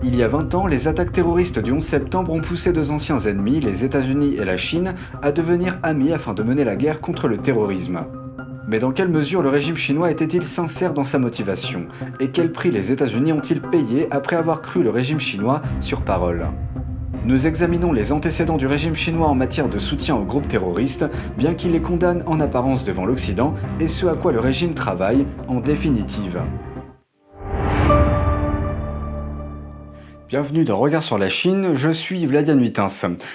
Il y a 20 ans, les attaques terroristes du 11 septembre ont poussé deux anciens ennemis, les États-Unis et la Chine, à devenir amis afin de mener la guerre contre le terrorisme. Mais dans quelle mesure le régime chinois était-il sincère dans sa motivation? Et quel prix les États-Unis ont-ils payé après avoir cru le régime chinois sur parole? Nous examinons les antécédents du régime chinois en matière de soutien aux groupes terroristes, bien qu'il les condamne en apparence devant l'Occident, et ce à quoi le régime travaille en définitive. Bienvenue dans Regard sur la Chine, je suis Vladian Huitins.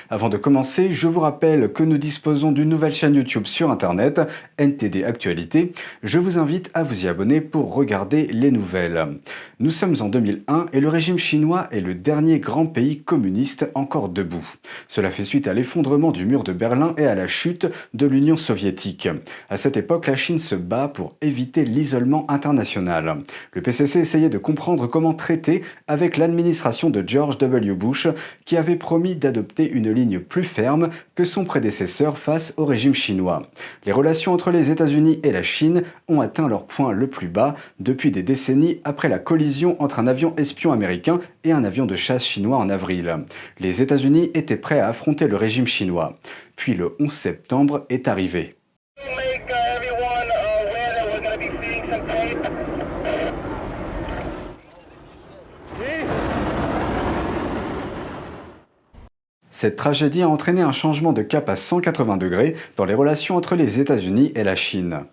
Avant de commencer, je vous rappelle que nous disposons d'une nouvelle chaîne YouTube sur Internet, NTD Actualité. Je vous invite à vous y abonner pour regarder les nouvelles. Nous sommes en 2001 et le régime chinois est le dernier grand pays communiste encore debout. Cela fait suite à l'effondrement du mur de Berlin et à la chute de l'Union soviétique. À cette époque, la Chine se bat pour éviter l'isolement international. Le PCC essayait de comprendre comment traiter avec l'administration de George W. Bush, qui avait promis d'adopter une ligne plus ferme que son prédécesseur face au régime chinois. Les relations entre les États-Unis et la Chine ont atteint leur point le plus bas depuis des décennies après la collision entre un avion espion américain et un avion de chasse chinois en avril. Les États-Unis étaient prêts à affronter le régime chinois. Puis le 11 septembre est arrivé. Cette tragédie a entraîné un changement de cap à 180 degrés dans les relations entre les États-Unis et la Chine.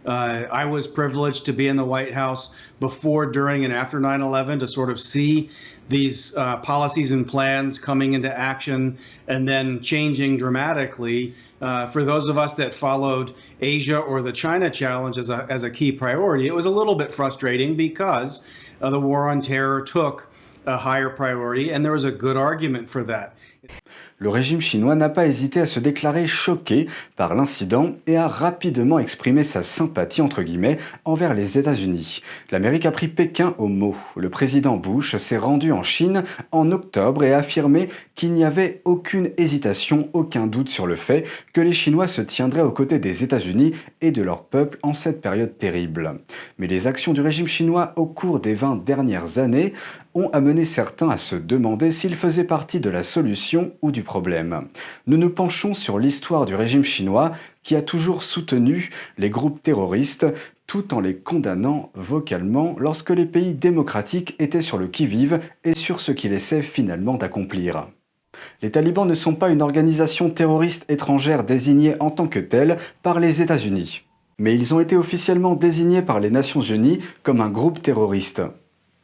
I was privileged to be in the White House before, during, and after 9/11 to sort of see these policies and plans coming into action and then changing dramatically. For those of us that followed Asia or the China challenge as a key priority, it was a little bit frustrating because the war on terror took a higher priority, and there was a good argument for that. Le régime chinois n'a pas hésité à se déclarer choqué par l'incident et a rapidement exprimé sa sympathie entre guillemets envers les États-Unis. L'Amérique a pris Pékin au mot. Le président Bush s'est rendu en Chine en octobre et a affirmé qu'il n'y avait aucune hésitation, aucun doute sur le fait que les Chinois se tiendraient aux côtés des États-Unis et de leur peuple en cette période terrible. Mais les actions du régime chinois au cours des 20 dernières années ont amené certains à se demander s'il faisait partie de la solution ou du problème. Nous nous penchons sur l'histoire du régime chinois qui a toujours soutenu les groupes terroristes tout en les condamnant vocalement lorsque les pays démocratiques étaient sur le qui-vive et sur ce qu'ils essaient finalement d'accomplir. Les talibans ne sont pas une organisation terroriste étrangère désignée en tant que telle par les États-Unis, mais ils ont été officiellement désignés par les Nations Unies comme un groupe terroriste.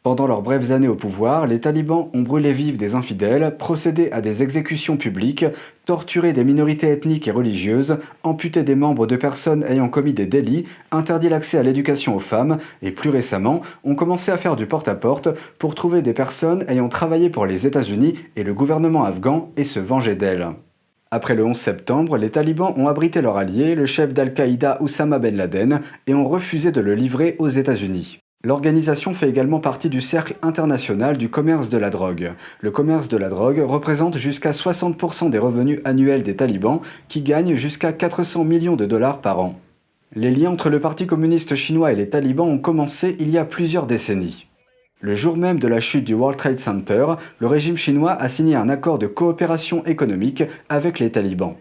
Pendant leurs brèves années au pouvoir, les talibans ont brûlé vifs des infidèles, procédé à des exécutions publiques, torturé des minorités ethniques et religieuses, amputé des membres de personnes ayant commis des délits, interdit l'accès à l'éducation aux femmes et plus récemment, ont commencé à faire du porte-à-porte pour trouver des personnes ayant travaillé pour les États-Unis et le gouvernement afghan et se venger d'elles. Après le 11 septembre, les talibans ont abrité leur allié, le chef d'Al-Qaïda Oussama Ben Laden, et ont refusé de le livrer aux États-Unis. L'organisation fait également partie du cercle international du commerce de la drogue. Le commerce de la drogue représente jusqu'à 60% des revenus annuels des talibans, qui gagnent jusqu'à 400 millions de dollars par an. Les liens entre le Parti communiste chinois et les talibans ont commencé il y a plusieurs décennies. Le jour même de la chute du World Trade Center, le régime chinois a signé un accord de coopération économique avec les talibans.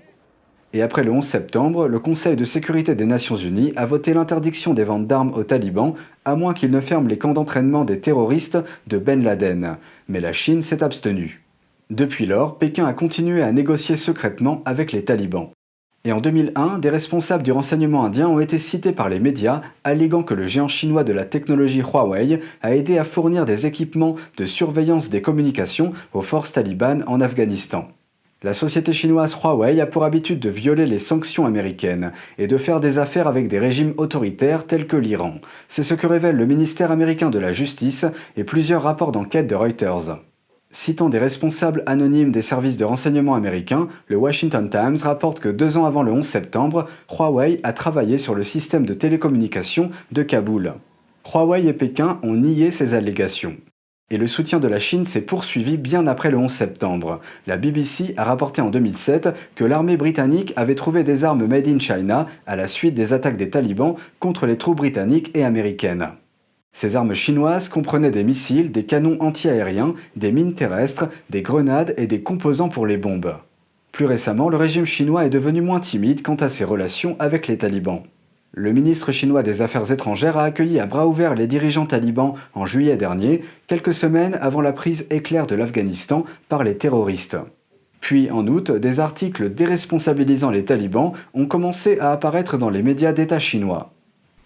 Et après le 11 septembre, le Conseil de sécurité des Nations Unies a voté l'interdiction des ventes d'armes aux talibans, à moins qu'ils ne ferment les camps d'entraînement des terroristes de Ben Laden. Mais la Chine s'est abstenue. Depuis lors, Pékin a continué à négocier secrètement avec les talibans. Et en 2001, des responsables du renseignement indien ont été cités par les médias, alléguant que le géant chinois de la technologie Huawei a aidé à fournir des équipements de surveillance des communications aux forces talibanes en Afghanistan. La société chinoise Huawei a pour habitude de violer les sanctions américaines et de faire des affaires avec des régimes autoritaires tels que l'Iran. C'est ce que révèle le ministère américain de la Justice et plusieurs rapports d'enquête de Reuters. Citant des responsables anonymes des services de renseignement américains, le Washington Times rapporte que 2 ans avant le 11 septembre, Huawei a travaillé sur le système de télécommunications de Kaboul. Huawei et Pékin ont nié ces allégations. Et le soutien de la Chine s'est poursuivi bien après le 11 septembre. La BBC a rapporté en 2007 que l'armée britannique avait trouvé des armes made in China à la suite des attaques des talibans contre les troupes britanniques et américaines. Ces armes chinoises comprenaient des missiles, des canons anti-aériens, des mines terrestres, des grenades et des composants pour les bombes. Plus récemment, le régime chinois est devenu moins timide quant à ses relations avec les talibans. Le ministre chinois des Affaires étrangères a accueilli à bras ouverts les dirigeants talibans en juillet dernier, quelques semaines avant la prise éclair de l'Afghanistan par les terroristes. Puis, en août, des articles déresponsabilisant les talibans ont commencé à apparaître dans les médias d'État chinois.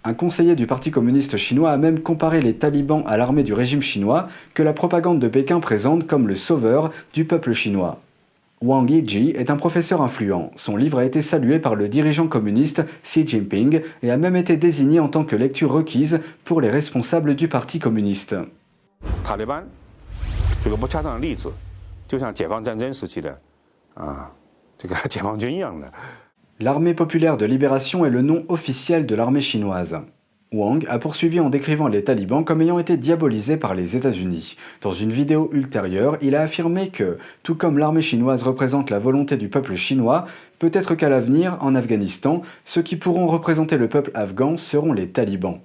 Un conseiller du Parti communiste chinois a même comparé les talibans à l'armée du régime chinois que la propagande de Pékin présente comme le sauveur du peuple chinois. Wang Yiji est un professeur influent. Son livre a été salué par le dirigeant communiste Xi Jinping et a même été désigné en tant que lecture requise pour les responsables du Parti communiste. Taliban, 这个不恰当的例子，就像解放战争时期的这个解放军一样的。 L'Armée populaire de libération est le nom officiel de l'armée chinoise. Wang a poursuivi en décrivant les talibans comme ayant été diabolisés par les États-Unis. Dans une vidéo ultérieure, il a affirmé que, tout comme l'armée chinoise représente la volonté du peuple chinois, peut-être qu'à l'avenir, en Afghanistan, ceux qui pourront représenter le peuple afghan seront les talibans.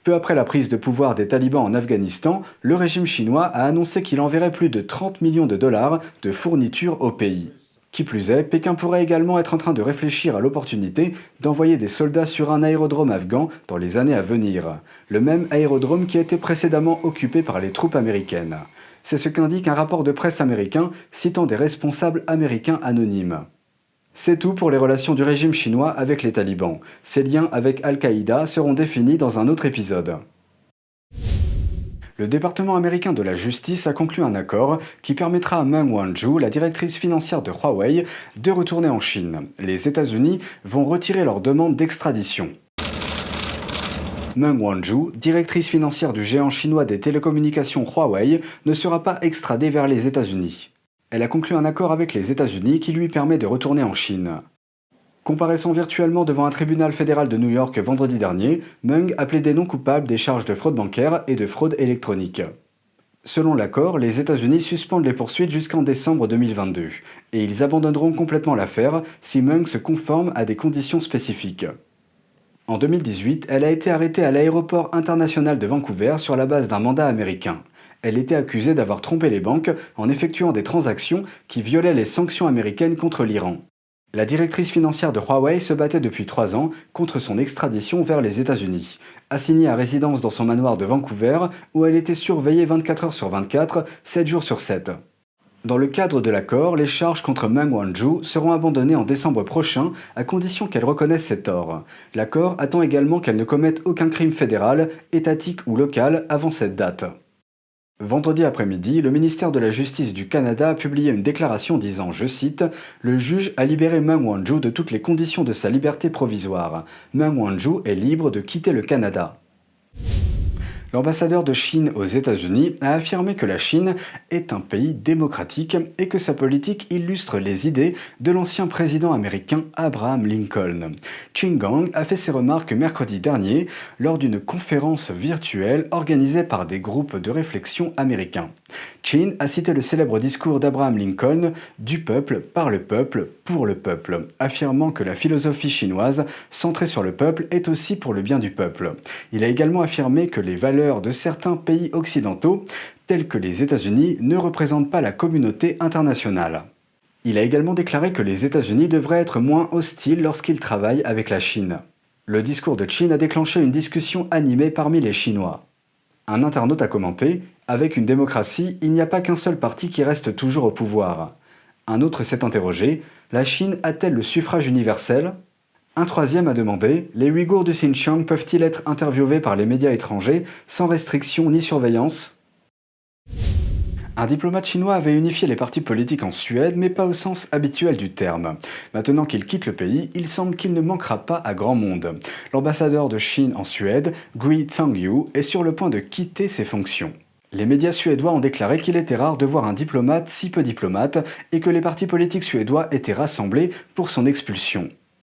Peu après la prise de pouvoir des talibans en Afghanistan, le régime chinois a annoncé qu'il enverrait plus de 30 millions de dollars de fournitures au pays. Qui plus est, Pékin pourrait également être en train de réfléchir à l'opportunité d'envoyer des soldats sur un aérodrome afghan dans les années à venir, le même aérodrome qui a été précédemment occupé par les troupes américaines. C'est ce qu'indique un rapport de presse américain citant des responsables américains anonymes. C'est tout pour les relations du régime chinois avec les talibans. Ces liens avec Al-Qaïda seront définis dans un autre épisode. Le département américain de la justice a conclu un accord qui permettra à Meng Wanzhou, la directrice financière de Huawei, de retourner en Chine. Les États-Unis vont retirer leur demande d'extradition. Meng Wanzhou, directrice financière du géant chinois des télécommunications Huawei, ne sera pas extradée vers les États-Unis. Elle a conclu un accord avec les États-Unis qui lui permet de retourner en Chine. Comparaissant virtuellement devant un tribunal fédéral de New York vendredi dernier, Meng a plaidé non coupable des charges de fraude bancaire et de fraude électronique. Selon l'accord, les États-Unis suspendent les poursuites jusqu'en décembre 2022, et ils abandonneront complètement l'affaire si Meng se conforme à des conditions spécifiques. En 2018, elle a été arrêtée à l'aéroport international de Vancouver sur la base d'un mandat américain. Elle était accusée d'avoir trompé les banques en effectuant des transactions qui violaient les sanctions américaines contre l'Iran. La directrice financière de Huawei se battait depuis 3 ans contre son extradition vers les États-Unis. Assignée à résidence dans son manoir de Vancouver, où elle était surveillée 24 heures sur 24, 7 jours sur 7. Dans le cadre de l'accord, les charges contre Meng Wanzhou seront abandonnées en décembre prochain, à condition qu'elle reconnaisse ses torts. L'accord attend également qu'elle ne commette aucun crime fédéral, étatique ou local avant cette date. Vendredi après-midi, le ministère de la Justice du Canada a publié une déclaration disant, je cite, « Le juge a libéré Meng Wanzhou de toutes les conditions de sa liberté provisoire. Meng Wanzhou est libre de quitter le Canada. » L'ambassadeur de Chine aux États-Unis a affirmé que la Chine est un pays démocratique et que sa politique illustre les idées de l'ancien président américain Abraham Lincoln. Qin Gang a fait ses remarques mercredi dernier lors d'une conférence virtuelle organisée par des groupes de réflexion américains. Qin a cité le célèbre discours d'Abraham Lincoln « Du peuple, par le peuple, pour le peuple », affirmant que la philosophie chinoise centrée sur le peuple est aussi pour le bien du peuple. Il a également affirmé que les valeurs de certains pays occidentaux, tels que les États-Unis, ne représentent pas la communauté internationale. Il a également déclaré que les États-Unis devraient être moins hostiles lorsqu'ils travaillent avec la Chine. Le discours de Qin a déclenché une discussion animée parmi les Chinois. Un internaute a commenté « Avec une démocratie, il n'y a pas qu'un seul parti qui reste toujours au pouvoir. » Un autre s'est interrogé « La Chine a-t-elle le suffrage universel ?» Un troisième a demandé « Les Ouïghours du Xinjiang peuvent-ils être interviewés par les médias étrangers sans restriction ni surveillance ?» Un diplomate chinois avait unifié les partis politiques en Suède, mais pas au sens habituel du terme. Maintenant qu'il quitte le pays, il semble qu'il ne manquera pas à grand monde. L'ambassadeur de Chine en Suède, Gui Zhangyu, est sur le point de quitter ses fonctions. Les médias suédois ont déclaré qu'il était rare de voir un diplomate si peu diplomate et que les partis politiques suédois étaient rassemblés pour son expulsion.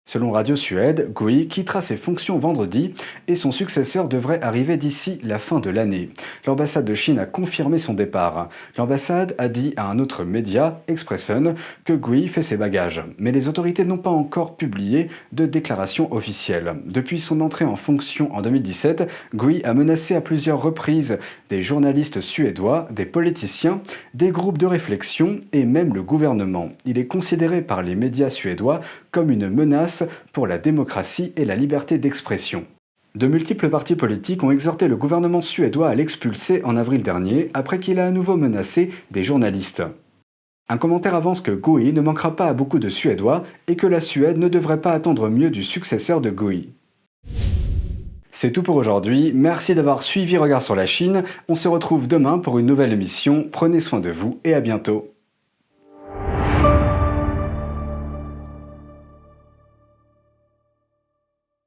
Selon Radio Suède, Gui quittera ses fonctions vendredi et son successeur devrait arriver d'ici la fin de l'année. L'ambassade de Chine a confirmé son départ. L'ambassade a dit à un autre média, Expressen, que Gui fait ses bagages. Mais les autorités n'ont pas encore publié de déclaration officielle. Depuis son entrée en fonction en 2017, Gui a menacé à plusieurs reprises des journalistes suédois, des politiciens, des groupes de réflexion et même le gouvernement. Il est considéré par les médias suédois comme une menace pour la démocratie et la liberté d'expression. De multiples partis politiques ont exhorté le gouvernement suédois à l'expulser en avril dernier, après qu'il a à nouveau menacé des journalistes. Un commentaire avance que Gui ne manquera pas à beaucoup de Suédois et que la Suède ne devrait pas attendre mieux du successeur de Gui. C'est tout pour aujourd'hui, merci d'avoir suivi Regard sur la Chine, on se retrouve demain pour une nouvelle émission, prenez soin de vous et à bientôt.